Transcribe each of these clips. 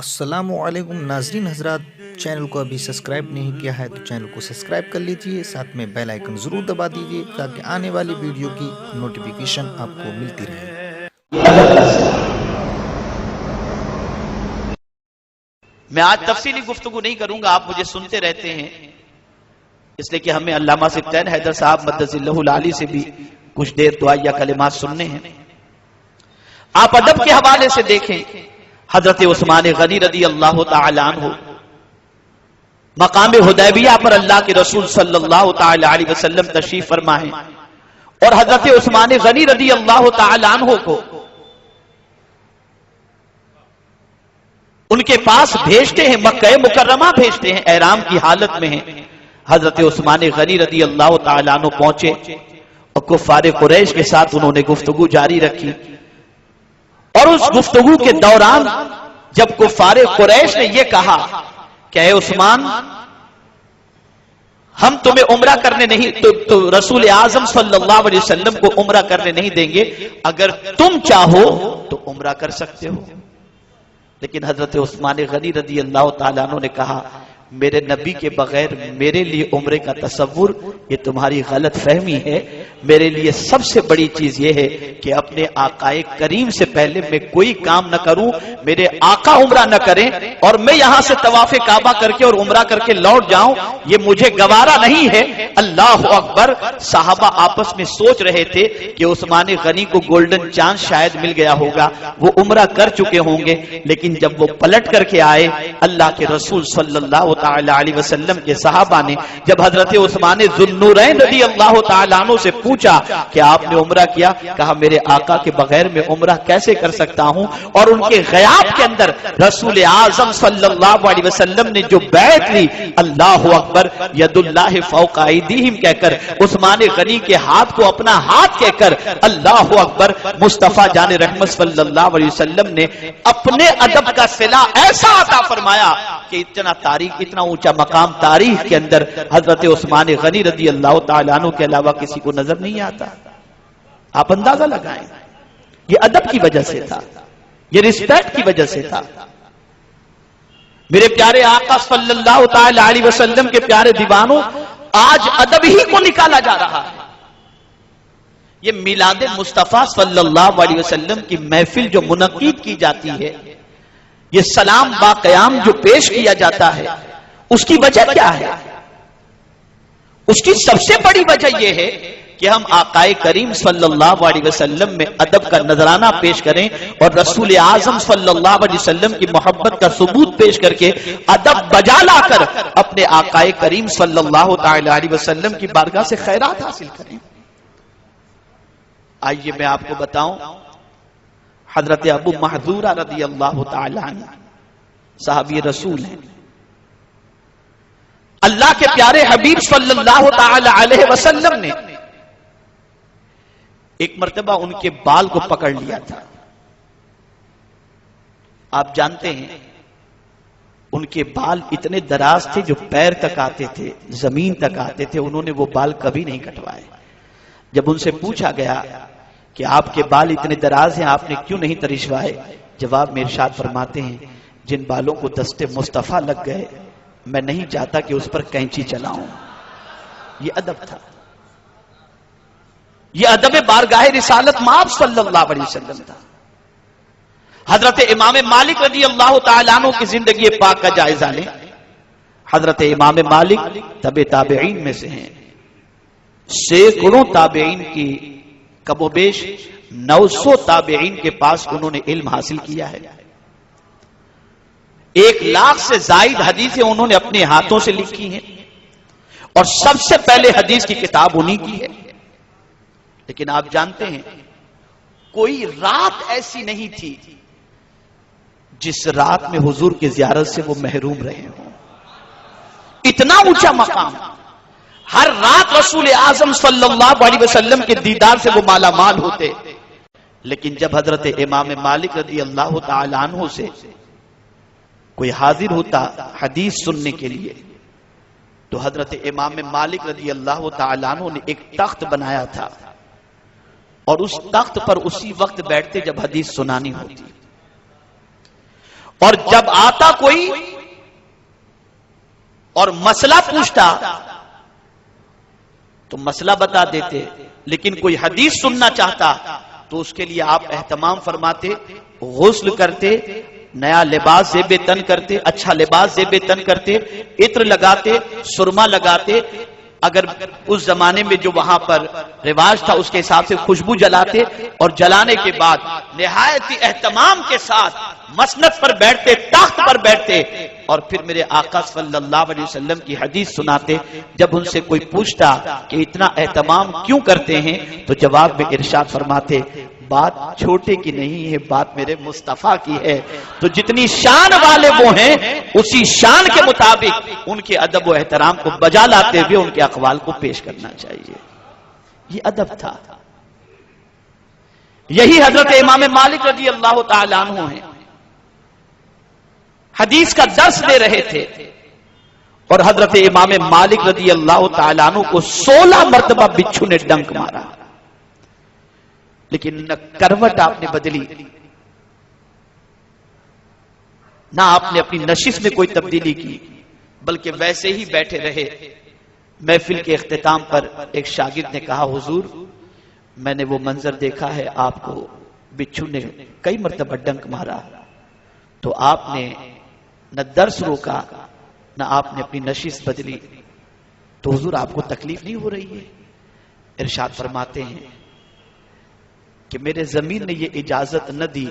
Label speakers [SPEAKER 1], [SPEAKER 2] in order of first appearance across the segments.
[SPEAKER 1] السلام علیکم ناظرین حضرات، چینل کو ابھی سبسکرائب نہیں کیا ہے تو چینل کو سبسکرائب کر لیجئے، ساتھ میں بیل آئیکن ضرور دبا دیجئے تاکہ آنے والی ویڈیو کی نوٹیفیکیشن آپ کو ملتی رہے۔
[SPEAKER 2] میں آج تفصیلی گفتگو نہیں کروں گا، آپ مجھے سنتے رہتے ہیں، اس لیے کہ ہمیں علامہ سبطین حیدر صاحب مدث اللہ العالی سے بھی کچھ دیر دعائیہ کلمات سننے ہیں۔ آپ ادب کے حوالے سے دیکھیں، حضرت عثمان غنی رضی اللہ تعالی عنہ مقام حدیبیہ پر اللہ کے رسول صلی اللہ تعالی علیہ وسلم تشریف فرما ہے، اور حضرت عثمان غنی رضی اللہ تعالی عنہ کو ان کے پاس بھیجتے ہیں، مکہ مکرمہ بھیجتے ہیں، احرام کی حالت میں ہیں۔ حضرت عثمان غنی رضی اللہ تعالی عنہ پہنچے اور کفار قریش کے ساتھ انہوں نے گفتگو جاری رکھی، اور اس گفتگو کے دوران جب کفار قریش نے یہ کہا کہ اے عثمان، ہم تمہیں عمرہ کرنے نہیں تو رسول اعظم صلی اللہ علیہ وسلم کو عمرہ کرنے نہیں دیں گے، اگر تم چاہو تو عمرہ کر سکتے ہو۔ لیکن حضرت عثمان غنی رضی اللہ تعالیٰ عنہ نے کہا، میرے نبی کے بغیر میرے لیے عمرے کا تصور یہ تمہاری غلط فہمی ہے۔ میرے لیے سب سے بڑی چیز یہ ہے کہ اپنے آقا کریم سے پہلے میں کوئی کام نہ کروں، میرے آقا عمرہ نہ کریں اور میں یہاں سے طواف کعبہ کر کے اور عمرہ کر کے لوٹ جاؤں، یہ مجھے گوارا نہیں ہے۔ اللہ اکبر۔ صحابہ آپس میں سوچ رہے تھے کہ عثمان غنی کو گولڈن چانس شاید مل گیا ہوگا، وہ عمرہ کر چکے ہوں گے، لیکن جب وہ پلٹ کر کے آئے، اللہ کے رسول صلی اللہ تعالی علیہ وسلم کے صحابہ نے جب حضرت عثمان ذوالنورین رضی اللہ تعالیٰ عنہ سے پوچھا کہ آپ نے عمرہ کیا، کہا میرے آقا کے بغیر میں عمرہ کیسے کر سکتا ہوں، اور ان کے غیاب کے اندر رسول اعظم صلی اللہ علیہ وسلم نے جو بیعت لی، اللہ اکبر، ید اللہ فوق ایدیہم کہہ کر عثمان غنی کے ہاتھ کو اپنا ہاتھ کہہ کر اللہ اکبر، مصطفیٰ جان رحمت صلی اللہ علیہ وسلم نے اپنے ادب کا صلہ ایسا عطا فرمایا کہ اتنا تاریخ، اتنا اونچا مقام تاریخ کے اندر حضرت عثمان غنی رضی اللہ تعالیٰ عنہ کے علاوہ کسی کو نظر نہیں آتا۔ آپ اندازہ لگائیں، یہ ادب کی وجہ سے تھا، یہ رسپیکٹ کی وجہ سے تھا۔ میرے پیارے آقا صلی اللہ تعالی علیہ وسلم کے پیارے دیوانوں، آج ادب ہی کو نکالا جا رہا ہے۔ یہ میلاد مصطفیٰ صلی اللہ علیہ وسلم کی محفل جو منعقد کی جاتی ہے، یہ سلام با قیام جو پیش کیا جاتا ہے، اس کی وجہ کیا ہے؟ اس کی سب سے بڑی وجہ یہ ہے کہ ہم آقا کریم صلی اللہ علیہ وسلم میں ادب کا نذرانہ پیش کریں اور رسول اعظم صلی اللہ علیہ وسلم کی محبت کا ثبوت پیش کر کے ادب بجا لا کر اپنے آقا کریم صلی اللہ تعالی علیہ وسلم کی بارگاہ سے خیرات حاصل کریں۔ آئیے میں آپ کو بتاؤں، حضرت ابو محذورہ رضی اللہ تعالی عنہ صحابی رسول ہیں، اللہ کے پیارے حبیب صلی اللہ تعالی علیہ وسلم نے ایک مرتبہ ان کے بال کو پکڑ لیا تھا۔ آپ جانتے ہیں ان کے بال اتنے دراز تھے جو پیر تک آتے تھے، زمین تک آتے تھے، انہوں نے وہ بال کبھی نہیں کٹوائے۔ جب ان سے پوچھا گیا کہ آپ کے بال اتنے دراز ہیں، آپ نے کیوں نہیں ترشوائے، جواب میں ارشاد فرماتے ہیں، جن بالوں کو دست مصطفیٰ لگ گئے میں نہیں چاہتا کہ اس پر کینچی چلاؤں۔ یہ ادب تھا، یہ ادب بارگاہ رسالت مآب صلی اللہ علیہ وسلم تھا۔ حضرت امام مالک رضی اللہ تعالیٰ عنہ کی زندگی پاک کا جائزہ لیں۔ حضرت امام مالک تبع تابعین میں سے ہیں، سینکڑوں تابعین کی کم و بیش 900 تابعین کے پاس انہوں نے علم حاصل کیا ہے۔ 1,00,000 سے زائد حدیثیں انہوں نے اپنے ہاتھوں سے لکھی ہیں، اور سب سے پہلے حدیث کی کتاب انہی کی ہے۔ لیکن آپ جانتے ہیں کوئی رات ایسی نہیں تھی جس رات میں حضور کی زیارت سے وہ محروم رہے ہوں۔ اتنا اونچا مقام، ہر رات رسول اعظم صلی اللہ علیہ وسلم کے دیدار سے وہ مالا مال ہوتے۔ لیکن جب حضرت امام مالک رضی اللہ تعالی عنہ سے کوئی حاضر ہوتا حدیث سننے کے لیے تو حضرت امام مالک رضی اللہ تعالی عنہ نے ایک تخت بنایا تھا، اور اس تخت پر اسی وقت بیٹھتے جب حدیث سنانی ہوتی، اور جب آتا کوئی اور مسئلہ پوچھتا تو مسئلہ بتا دیتے، لیکن کوئی حدیث سننا چاہتا تو اس کے لیے آپ اہتمام فرماتے، غسل کرتے، نیا لباس زیب تن کرتے، اچھا لباس زیب تن کرتے، عطر لگاتے، سرما لگاتے، اگر اس زمانے میں جو وہاں پر رواج تھا اس کے حساب سے خوشبو جلاتے، اور جلانے کے بعد نہایت اہتمام کے ساتھ مسند پر بیٹھتے، تخت پر بیٹھتے، اور پھر میرے آقا صلی اللہ علیہ وسلم کی حدیث سناتے۔ جب ان سے کوئی پوچھتا کہ اتنا اہتمام کیوں کرتے ہیں تو جواب میں ارشاد فرماتے، بات چھوٹے کی نہیں ہے، بات میرے مصطفیٰ کی ہے، تو جتنی شان والے وہ ہیں اسی شان کے مطابق ان کے ادب و احترام کو بجا لاتے ہوئے ان کے اقوال کو پیش کرنا چاہیے۔ یہ ادب تھا۔ یہی حضرت امام مالک رضی اللہ تعالیٰ عنہ ہیں، حدیث کا درس دے رہے تھے، اور حضرت امام مالک رضی اللہ تعالیٰ عنہ کو 16 مرتبہ بچھو نے ڈنک مارا، لیکن نہ کروٹ آپ نے بدلی، نہ آپ نے اپنی نشست میں کوئی تبدیلی کی، بلکہ ویسے ہی بیٹھے رہے۔ محفل کے اختتام پر ایک شاگرد نے کہا، حضور میں نے وہ منظر دیکھا ہے، آپ کو بچھو نے کئی مرتبہ ڈنک مارا، تو آپ نے نہ درس روکا نہ آپ نے اپنی نشست بدلی، تو حضور آپ کو تکلیف نہیں ہو رہی ہے؟ ارشاد فرماتے ہیں کہ میرے ضمیر نے یہ اجازت نہ دی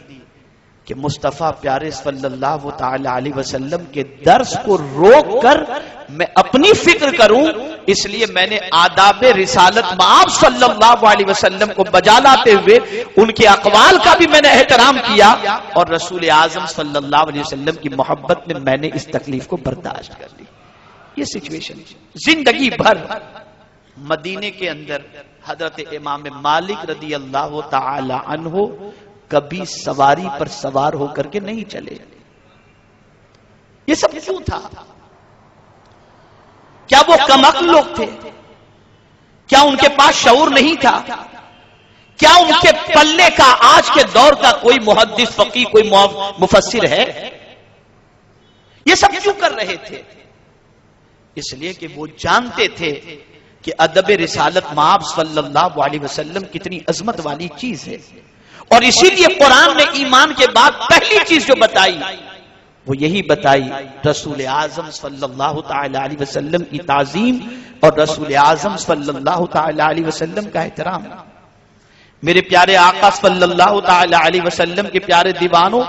[SPEAKER 2] کہ مصطفیٰ پیارے صلی اللہ تعالی علیہ وسلم کے درس کو روک کر میں اپنی فکر کروں، اس لیے میں نے آداب رسالت مآب صلی اللہ علیہ وسلم کو بجا لاتے ہوئے ان کے اقوال کا بھی میں نے احترام کیا، اور رسول اعظم صلی اللہ علیہ وسلم کی محبت میں نے اس تکلیف کو برداشت کر لی۔ یہ سچویشن زندگی بھر مدینے کے اندر حضرت امام مالک رضی اللہ تعالی عنہ کبھی سواری پر سوار ہو کر کے نہیں چلے۔ یہ سب کیوں تھا؟ کیا وہ کم عقل لوگ تھے؟ کیا ان کے پاس شعور نہیں تھا؟ کیا ان کے پلے کا آج کے دور کا کوئی محدث فقیہ، کوئی مفسر ہے؟ یہ سب کیوں کر رہے تھے؟ اس لیے کہ وہ جانتے تھے کہ ادب رسالت مآب صلی اللہ علیہ وسلم کتنی عظمت والی چیز ہے، اور اسی لیے قرآن نے ایمان کے بعد پہلی چیز جو بتائی وہ یہی بتائی، رسول اعظم صلی اللہ تعالی علیہ وسلم کی تعظیم اور رسول اعظم صلی اللہ تعالی علیہ وسلم کا احترام۔ میرے پیارے آقا صلی اللہ تعالی علیہ وسلم کے پیارے دیوانوں،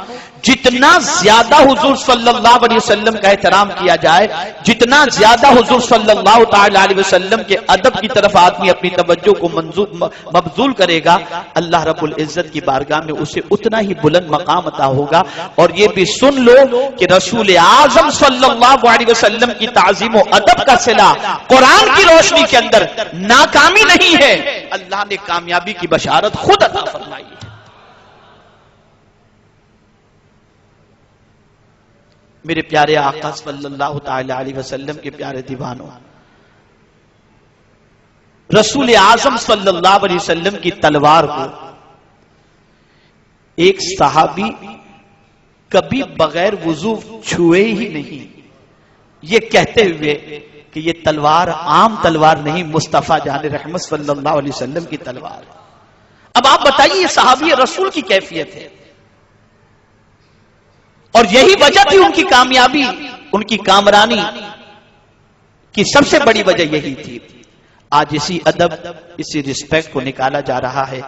[SPEAKER 2] جتنا زیادہ حضور صلی اللہ علیہ وسلم کا احترام کیا جائے، جتنا زیادہ حضور صلی اللہ تعالی علیہ وسلم کے ادب کی طرف آدمی اپنی توجہ کو مبذول کرے گا، اللہ رب العزت کی بارگاہ میں اسے اتنا ہی بلند مقام عطا ہوگا۔ اور یہ بھی سن لو کہ رسول اعظم صلی اللہ علیہ وسلم کی تعظیم و ادب کا صلہ قرآن کی روشنی کے اندر ناکامی نہیں ہے، اللہ نے کامیابی کی بشارت خود عطا فرمائی ہے۔ میرے پیارے آقا صلی اللہ تعالی علیہ وسلم کے پیارے دیوانوں، رسول اعظم صلی اللہ علیہ وسلم کی تلوار کو ایک صحابی کبھی بغیر وضو چھوئے ہی نہیں، یہ کہتے ہوئے کہ یہ تلوار عام تلوار نہیں، مصطفیٰ جان رحمت صلی اللہ علیہ وسلم کی تلوار۔ اب آپ بتائیے، یہ صحابی رسول کی کیفیت ہے، اور یہی وجہ تھی ان کی کامیابی، ان کی کامرانی کی سب سے بڑی وجہ یہی تھی۔ آج اسی ادب، اسی رسپیکٹ کو نکالا جا رہا ہے۔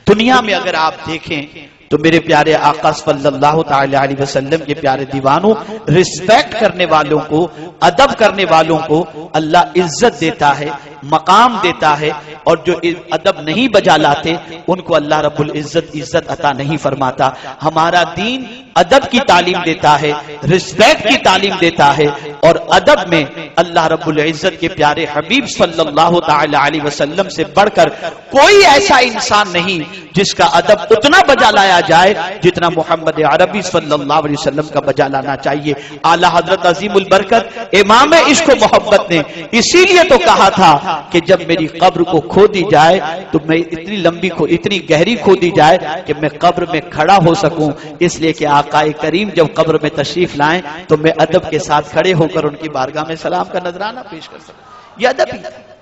[SPEAKER 2] دنیا میں اگر آپ دیکھیں تو میرے پیارے آقا صلی اللہ تعالی علیہ وسلم کے پیارے دیوانوں، رسپیکٹ کرنے والوں کو، ادب کرنے والوں کو اللہ عزت دیتا ہے، مقام دیتا ہے، اور جو ادب نہیں بجا لاتے ان کو اللہ رب العزت عزت عطا نہیں فرماتا۔ ہمارا دین ادب کی تعلیم دیتا ہے، رسپیکٹ کی تعلیم دیتا ہے، اور ادب میں اللہ رب العزت کے پیارے حبیب صلی اللہ تعالی علیہ وسلم سے بڑھ کر کوئی ایسا انسان نہیں جس کا ادب اتنا بجا لایا جائے جتنا محمد عربی صلی اللہ علیہ وسلم کا بجا لانا چاہیے۔ اعلی حضرت عظیم البرکت امام عشق و محبت نے اسی لیے تو کہا تھا کہ جب میری قبر کو کھودی جائے تو میں اتنی گہری کھودی جائے کہ میں قبر میں کھڑا ہو سکوں، اس لیے کہ آقا کریم جب قبر میں تشریف لائیں تو میں ادب کے ساتھ کھڑے ہو کر ان کی بارگاہ میں سلام کا نذرانہ پیش کر سکوں۔ یہ ادب ہی تھا۔